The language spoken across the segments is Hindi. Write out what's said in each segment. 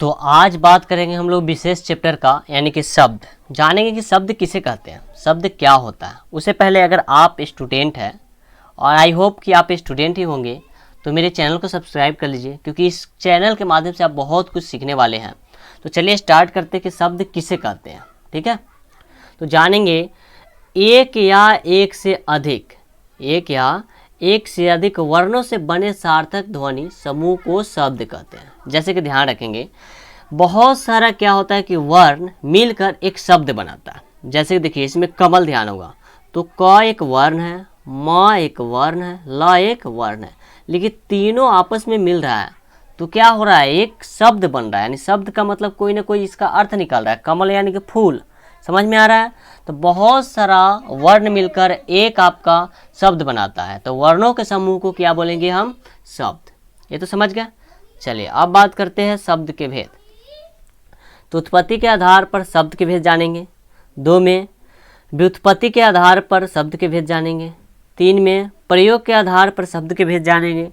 तो आज बात करेंगे हम लोग विशेष चैप्टर का, यानी कि शब्द। जानेंगे कि शब्द किसे कहते हैं, शब्द क्या होता है। उससे पहले अगर आप स्टूडेंट हैं, और आई होप कि आप स्टूडेंट ही होंगे, तो मेरे चैनल को सब्सक्राइब कर लीजिए, क्योंकि इस चैनल के माध्यम से आप बहुत कुछ सीखने वाले हैं। तो चलिए स्टार्ट करते हैं कि शब्द किसे कहते हैं। ठीक है, तो जानेंगे एक या एक से अधिक वर्णों से बने सार्थक ध्वनि समूह को शब्द कहते हैं। जैसे कि ध्यान रखेंगे, बहुत सारा क्या होता है कि वर्ण मिलकर एक शब्द बनाता है। जैसे कि देखिए, इसमें कमल ध्यान होगा, तो क एक वर्ण है, म एक वर्ण है, ल एक वर्ण है, लेकिन तीनों आपस में मिल रहा है तो क्या हो रहा है, एक शब्द बन रहा है। यानी शब्द का मतलब कोई ना कोई इसका अर्थ निकल रहा है। कमल यानी कि फूल, समझ में आ रहा है। तो बहुत सारा वर्ण मिलकर एक आपका शब्द बनाता है, तो वर्णों के समूह को क्या बोलेंगे हम, शब्द। ये तो समझ गए। चलिए अब बात करते हैं शब्द के भेद। तो उत्पत्ति के आधार पर शब्द के भेद जानेंगे। 2 में व्युत्पत्ति के आधार पर शब्द के भेद जानेंगे। 3 में प्रयोग के आधार पर शब्द के भेद जानेंगे।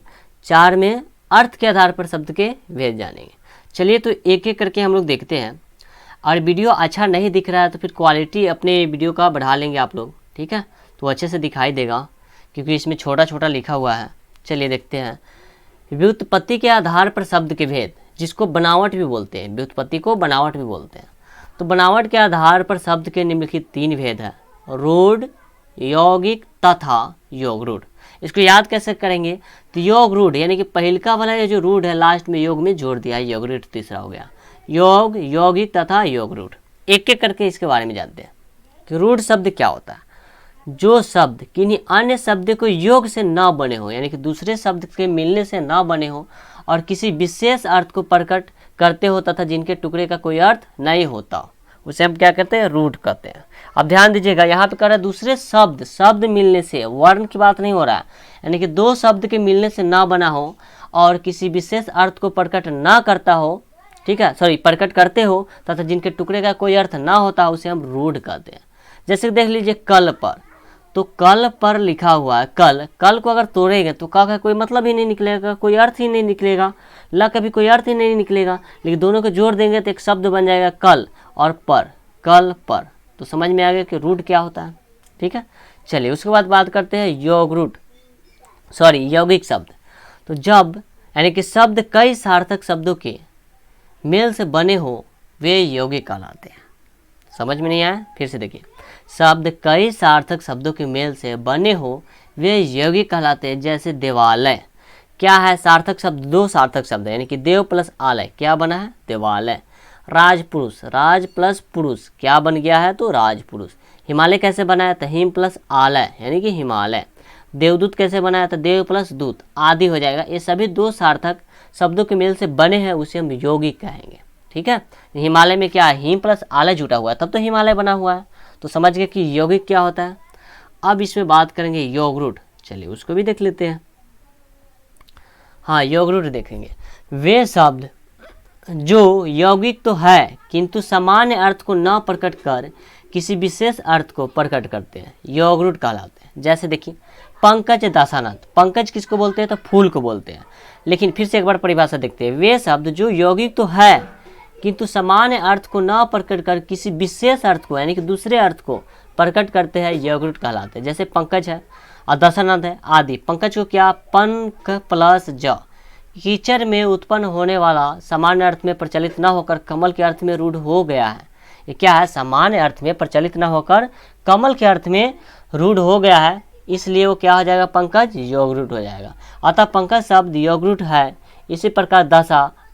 4 में अर्थ के आधार पर शब्द के भेद जानेंगे। चलिए तो एक एक करके हम लोग देखते हैं। और वीडियो अच्छा नहीं दिख रहा है तो फिर क्वालिटी अपने वीडियो का बढ़ा लेंगे आप लोग, ठीक है, तो अच्छे से दिखाई देगा, क्योंकि इसमें छोटा छोटा लिखा हुआ है। चलिए देखते हैं। व्युत्पत्ति के आधार पर शब्द के भेद, जिसको बनावट भी बोलते हैं, व्युत्पत्ति को बनावट भी बोलते हैं। तो बनावट के आधार पर शब्द के निम्नलिखित 3 भेद है, रूढ़, यौगिक तथा योग रूढ़। इसको याद कैसे करेंगे, तो योग रूढ़ यानी कि पहिलका वाला ये जो रूढ़ है लास्ट में योग में जोड़ दिया है, योग रूढ़ तीसरा हो गया। योग, यौगिक तथा योग रूढ़, एक एक करके इसके बारे में जानते हैं कि रूढ़ शब्द क्या होता है। जो शब्द किन्हीं अन्य शब्द को योग से न बने हो, यानी कि दूसरे शब्द के मिलने से न बने हो, और किसी विशेष अर्थ को प्रकट करते हो तथा जिनके टुकड़े का कोई अर्थ नहीं होता हो, उसे हम क्या कहते हैं, रूढ़ कहते हैं। अब ध्यान दीजिएगा, यहाँ पे कह रहा है दूसरे शब्द मिलने से, वर्ण की बात नहीं हो रहा है, यानी कि 2 शब्द के मिलने से ना बना हो और किसी विशेष अर्थ को प्रकट ना करता हो, ठीक है, सॉरी, प्रकट करते हो तथा जिनके टुकड़े का कोई अर्थ ना होता हो, उसे हम रूढ़ कहते हैं। जैसे देख लीजिए कल पर, तो कल पर लिखा हुआ है कल को अगर तोड़ेंगे तो का कोई मतलब ही नहीं निकलेगा, कोई अर्थ ही नहीं निकलेगा, ल का भी कोई अर्थ ही नहीं निकलेगा, लेकिन दोनों को जोड़ देंगे तो एक शब्द बन जाएगा कल और पर, कल पर। तो समझ में आ गया कि रूढ़ क्या होता है। ठीक है, चलिए उसके बाद बात करते हैं यौगिक शब्द। तो जब यानी कि शब्द कई सार्थक शब्दों के मेल से बने हो वे यौगिक कहलाते हैं। समझ में नहीं आया, फिर से देखिए, शब्द कई सार्थक शब्दों के मेल से बने हो वे यौगिक कहलाते हैं। जैसे देवालय, क्या है, सार्थक शब्द, 2 सार्थक शब्द है, यानी कि देव प्लस आलय, क्या बना है, देवालय। राजपुरुष, राज प्लस पुरुष, क्या बन गया है, तो राजपुरुष। हिमालय कैसे बना है, तो हिम प्लस आलय, यानी कि हिमालय। देवदूत कैसे बना है, तो देव प्लस दूत, आदि हो जाएगा। ये सभी 2 सार्थक शब्दों के मेल से बने हैं, उसे हम यौगिक कहेंगे। ठीक है, हिमालय में क्या है, हिम प्लस आलय जुटा हुआ है, तब तो हिमालय बना हुआ है। तो समझ गए कि यौगिक क्या होता है। अब इसमें बात करेंगे योग रूढ़, चलिए उसको भी देख लेते हैं। हाँ, योग रूढ़ देखेंगे, वे शब्द जो यौगिक तो है किंतु सामान्य अर्थ को न प्रकट कर किसी विशेष अर्थ को प्रकट करते हैं, योग रूढ़ कहलाते हैं। जैसे देखिए पंकज दासानंद, पंकज किसको बोलते हैं, तो फूल को बोलते हैं। लेकिन फिर से एक बार परिभाषा देखते हैं, वे शब्द जो यौगिक तो है किंतु सामान्य अर्थ को न प्रकट कर किसी विशेष अर्थ को, यानी कि दूसरे अर्थ को प्रकट करते हैं, योग रूढ़ कहलाते हैं। जैसे पंकज है और दशानंद है आदि। पंकज को क्या, पंक प्लस ज, कीचड़ में उत्पन्न होने वाला सामान्य अर्थ में प्रचलित न होकर कमल के अर्थ में रूढ़ हो गया है। ये क्या है, सामान्य अर्थ में प्रचलित न होकर कमल के अर्थ में रूढ़ हो गया है, इसलिए वो क्या हो जाएगा, पंकज योग रूढ़ हो जाएगा। अतः पंकज शब्द योग रूढ़ है। इसी प्रकार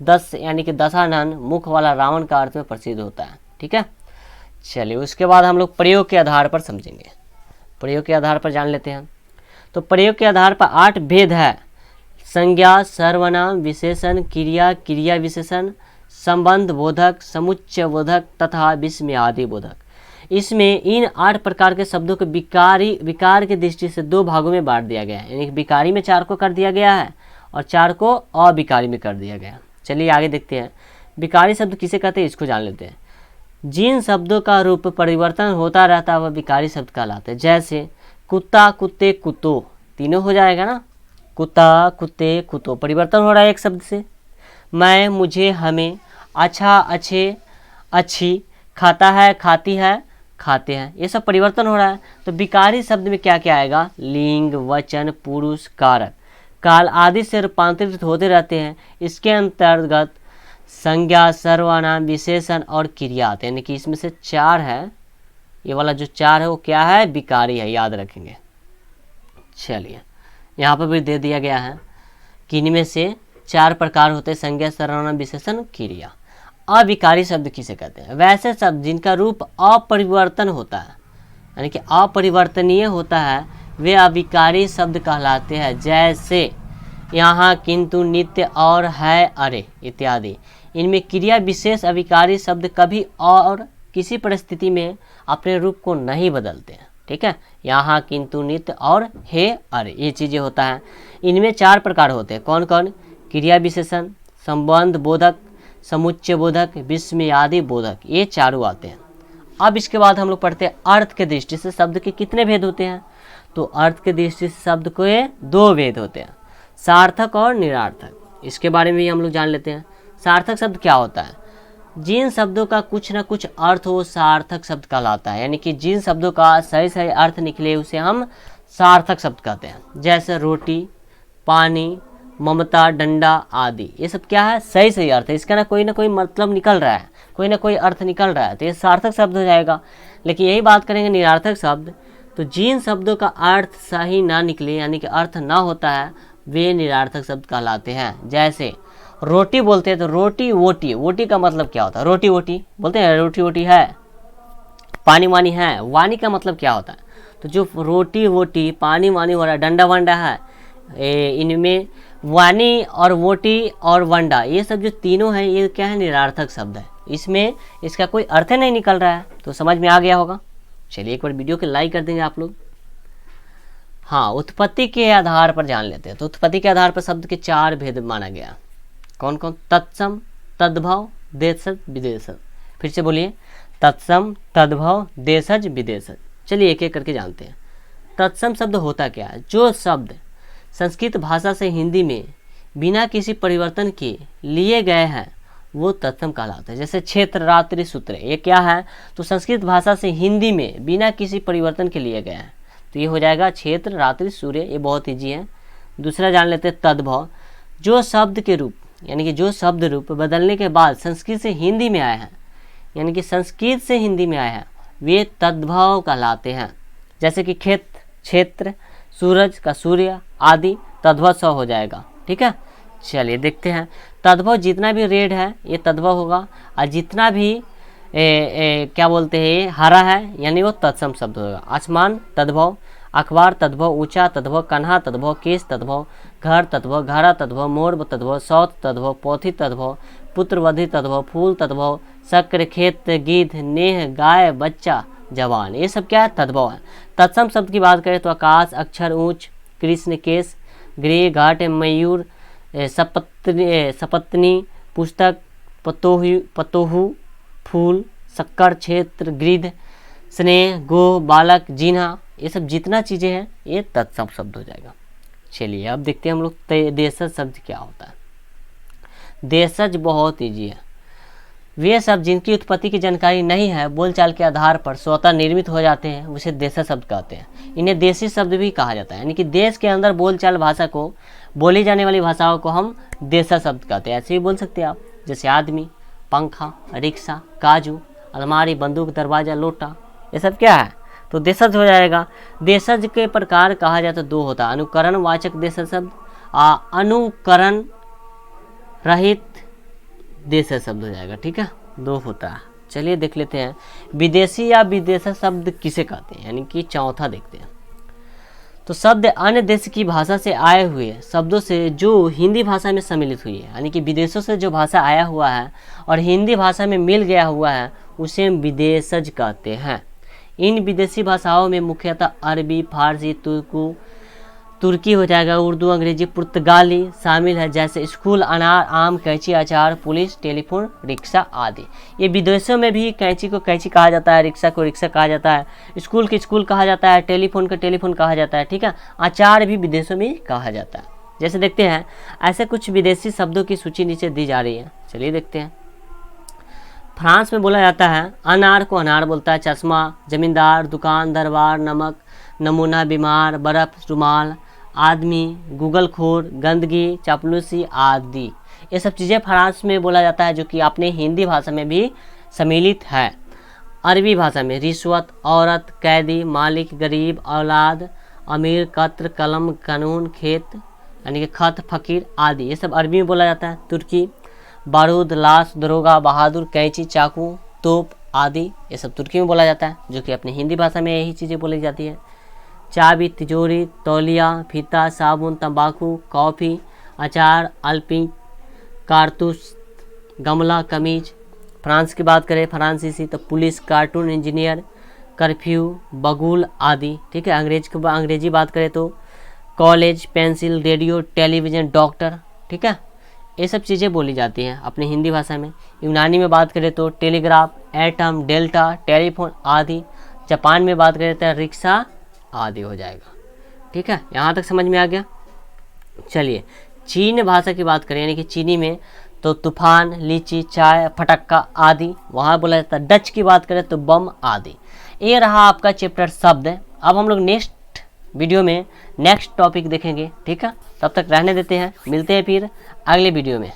दस यानी कि दशानन मुख वाला रावण का अर्थ में प्रसिद्ध होता है। ठीक है, चलिए उसके बाद हम लोग प्रयोग के आधार पर समझेंगे। प्रयोग के आधार पर जान लेते हैं। तो प्रयोग के आधार पर 8 भेद है, संज्ञा, सर्वनाम, विशेषण, क्रिया, क्रिया विशेषण, संबंध बोधक, समुच्चय बोधक तथा विस्मयादि बोधक। इसमें इन 8 प्रकार के शब्दों को विकार की दृष्टि से 2 भागों में बांट दिया गया है, यानी विकारी में 4 को कर दिया गया है और 4 को अविकारी में कर दिया गया। चलिए आगे देखते हैं, विकारी शब्द किसे कहते हैं, इसको जान लेते हैं। जिन शब्दों का रूप परिवर्तन होता रहता है वह विकारी शब्द कहलाते हैं। जैसे कुत्ता, कुत्ते, कुत्तो, तीनों हो जाएगा ना, कुत्ता, कुत्ते, कुत्तो, परिवर्तन हो रहा है एक शब्द से। मैं, मुझे, हमें, अच्छा, अच्छे, अच्छी, खाता है, खाती है, खाते हैं, ये सब परिवर्तन हो रहा है। तो विकारी शब्द में क्या क्या आएगा? लिंग, वचन, पुरुष, कारक, काल आदि से रूपांतरित होते रहते हैं। इसके अंतर्गत संज्ञा, सर्वनाम, विशेषण और क्रिया आते हैं, यानी कि इसमें से 4 है, ये वाला जो 4 है वो क्या है? विकारी है, याद रखेंगे। चलिए यहाँ पर भी दे दिया गया है कि इनमें से 4 प्रकार होते हैं, संज्ञा, सर्वनाम, विशेषण, क्रिया। अविकारी शब्द किसे कहते हैं? वैसे शब्द जिनका रूप अपरिवर्तन होता है, यानी कि अपरिवर्तनीय होता है, वे अविकारी शब्द कहलाते हैं। जैसे यहाँ, किंतु, नित्य और है, अरे इत्यादि। इनमें क्रिया विशेष अविकारी शब्द कभी और किसी परिस्थिति में अपने रूप को नहीं बदलते हैं। ठीक है, यहाँ, किंतु, नित्य और हे, अरे, ये चीज़ें होता है। इनमें 4 प्रकार होते हैं। कौन कौन? क्रिया विशेषण, संबंध बोधक, समुच्चय बोधक, विस्मयादि बोधक, ये चारों आते हैं। अब इसके बाद हम लोग पढ़ते हैं अर्थ के दृष्टि से शब्द के कितने भेद होते हैं। तो अर्थ के दृष्टि से शब्द के 2 भेद होते हैं, सार्थक और निरार्थक। इसके बारे में भी हम लोग जान लेते हैं। सार्थक शब्द क्या होता है? जिन शब्दों का कुछ ना कुछ अर्थ हो सार्थक शब्द कहलाता है, यानी कि जिन शब्दों का सही सही अर्थ निकले उसे हम सार्थक शब्द कहते हैं। जैसे रोटी, पानी, ममता, डंडा आदि, ये सब क्या है? सही सही अर्थ है, इसका ना कोई मतलब निकल रहा है, कोई ना कोई अर्थ निकल रहा है, तो ये सार्थक शब्द हो जाएगा। लेकिन यही बात करेंगे निरार्थक शब्द, तो जिन शब्दों का अर्थ सही ना निकले, यानी कि अर्थ ना होता है, वे निरार्थक शब्द कहलाते हैं। जैसे रोटी बोलते हैं तो रोटी वोटी, वोटी का मतलब क्या होता है? रोटी वोटी बोलते हैं, रोटी वोटी है। पानी वानी है, वानी का मतलब क्या होता है? तो जो रोटी वोटी, पानी वानी हो रहा है, डंडा वंडा है, इनमें वानी और वोटी और वंडा, ये सब जो तीनों हैं, ये क्या है? निरार्थक शब्द है। इसमें इसका कोई अर्थ नहीं निकल रहा है। तो समझ में आ गया होगा। चलिए एक बार वीडियो को लाइक कर देंगे आप लोग। हाँ, उत्पत्ति के आधार पर जान लेते हैं। तो उत्पत्ति के आधार पर शब्द के 4 भेद माना गया। कौन कौन? तत्सम, तद्भव, देशज, विदेशज। फिर से बोलिए, तत्सम, तद्भव, देशज, विदेशज। चलिए एक एक करके जानते हैं। तत्सम शब्द होता क्या है? जो शब्द संस्कृत भाषा से हिंदी में बिना किसी परिवर्तन के लिए गए हैं वो तत्सम कहलाता है। जैसे क्षेत्र, रात्रि, सूत्र, ये क्या है? तो संस्कृत भाषा से हिंदी में बिना किसी परिवर्तन के लिए गए हैं, तो ये हो जाएगा क्षेत्र, रात्रि, सूर्य। ये बहुत ईजी है। दूसरा जान लेते हैं तद्भव। जो शब्द के रूप, यानी कि जो शब्द रूप बदलने के बाद संस्कृत से हिंदी में आए हैं, यानी कि संस्कृत से हिंदी में आए हैं, वे तद्भव कहलाते हैं। जैसे कि खेत, क्षेत्र, सूरज का सूर्य आदि, तद्भव स हो जाएगा। ठीक है, चलिए देखते हैं। तद्भव जितना भी रेड है ये तद्भव होगा, और जितना भी क्या बोलते हैं हरा है, यानी वो तत्सम शब्द होगा। आसमान तद्भव, अखबार तद्भव, ऊंचा तद्भव, कन्हा तद्भव, केस तद्भव, घर तद्भव, घड़ा तद्भव, मोर तद्भव, सौत तद्भव, पोथी तद्भव, पुत्रवधि तद्भव, फूल तद्भव, शक्र, खेत, गिद्ध, नेह, गाय, बच्चा, जवान, ये सब क्या है? तद्भव है। तत्सम शब्द की बात करें तो आकाश, अक्षर, ऊंच, कृष्ण, केस, गृह, घाट, मयूर, सपत्नी, पुस्तक, पतोहू, फूल, शक्कर, क्षेत्र, गिद्ध, स्नेह, गोह, बालक, जिन्हा, ये सब जितना चीज़ें हैं ये तत्सम शब्द हो जाएगा। चलिए अब देखते हैं हम लोग देशज शब्द क्या होता है। देशज बहुत ईजी है। वे शब्द जिनकी उत्पत्ति की जानकारी नहीं है, बोलचाल के आधार पर स्वतः निर्मित हो जाते हैं, उसे देशज शब्द कहते हैं। इन्हें देशी शब्द भी कहा जाता है, यानी कि देश के अंदर बोलचाल भाषा को, बोली जाने वाली भाषाओं को हम देशज शब्द कहते हैं। ऐसे भी बोल सकते हैं आप, जैसे आदमी, पंखा, रिक्शा, काजू, अलमारी, बंदूक, दरवाजा, लोटा, ये सब क्या है? तो देशज हो जाएगा। देशज के प्रकार कहा जाए तो 2 होता है, अनुकरण वाचक देशज शब्द, अनुकरण रहित देशज शब्द हो जाएगा। ठीक है, 2 होता है। चलिए देख लेते हैं विदेशी या विदेशज शब्द किसे कहते हैं, यानी कि चौथा देखते हैं। तो शब्द अन्य देश की भाषा से आए हुए शब्दों से जो हिंदी भाषा में सम्मिलित हुई है, यानी कि विदेशों से जो भाषा आया हुआ है और हिंदी भाषा में मिल गया हुआ है, उसे विदेशज कहते हैं। इन विदेशी भाषाओं में मुख्यतः अरबी, फारसी, तुर्की हो जाएगा, उर्दू, अंग्रेजी, पुर्तगाली शामिल है। जैसे स्कूल, अनार, आम, कैंची, अचार, पुलिस, टेलीफोन, रिक्शा आदि। ये विदेशों में भी कैंची को कैंची कहा जाता है, रिक्शा को रिक्शा कहा जाता है, स्कूल को स्कूल कहा जाता है, टेलीफोन को टेलीफोन कहा जाता है। ठीक है, अचार भी विदेशों में कहा जाता है। जैसे देखते हैं ऐसे कुछ विदेशी शब्दों की सूची नीचे दी जा रही है। चलिए देखते हैं। फ्रांस में बोला जाता है अनार को अनार बोलता है चश्मा, जमींदार, दुकान, दरबार, नमक, नमूना, बीमार, बर्फ, रुमाल, आदमी, गूगलखोर, गंदगी, चापलूसी आदि। ये सब चीज़ें फ्रांस में बोला जाता है, जो कि अपने हिंदी भाषा में भी सम्मिलित है। अरबी भाषा में रिश्वत, औरत, कैदी, मालिक, गरीब, औलाद, अमीर, कत्र, कलम, कानून, खेत यानी कि खत, फकीर आदि, ये सब अरबी में बोला जाता है। तुर्की बारूद, लाश, दरोगा, बहादुर, कैंची, चाकू, तोप आदि, ये सब तुर्की में बोला जाता है, जो कि अपनी हिंदी भाषा में यही चीज़ें बोली जाती है। चाबी, तिजोरी, तौलिया, फीता, साबुन, तंबाकू, कॉफ़ी, अचार, अल्पिंग, कारतूस, गमला, कमीज। फ्रांस की बात करें फ्रांसीसी तो पुलिस, कार्टून, इंजीनियर, कर्फ्यू, बगुल आदि। ठीक है। अंग्रेजी बात करें तो college, pencil, radio, television, doctor. ठीक है। ये सब चीज़ें बोली जाती हैं अपनी हिंदी भाषा में। यूनानी में बात करें तो टेलीग्राफ, एटम, डेल्टा, टेलीफोन आदि। जापान में बात करें तो रिक्शा आदि हो जाएगा। ठीक है। यहाँ तक समझ में आ गया। चलिए चीन भाषा की बात करें यानी कि चीनी में तो तूफान, लीची, चाय, फटक्का आदि वहाँ बोला जाता है। डच की बात करें तो बम आदि। ये रहा आपका चैप्टर शब्द। अब हम लोग नेक्स्ट वीडियो में नेक्स्ट टॉपिक देखेंगे। ठीक है। तब तक रहने देते हैं, मिलते हैं फिर अगले वीडियो में।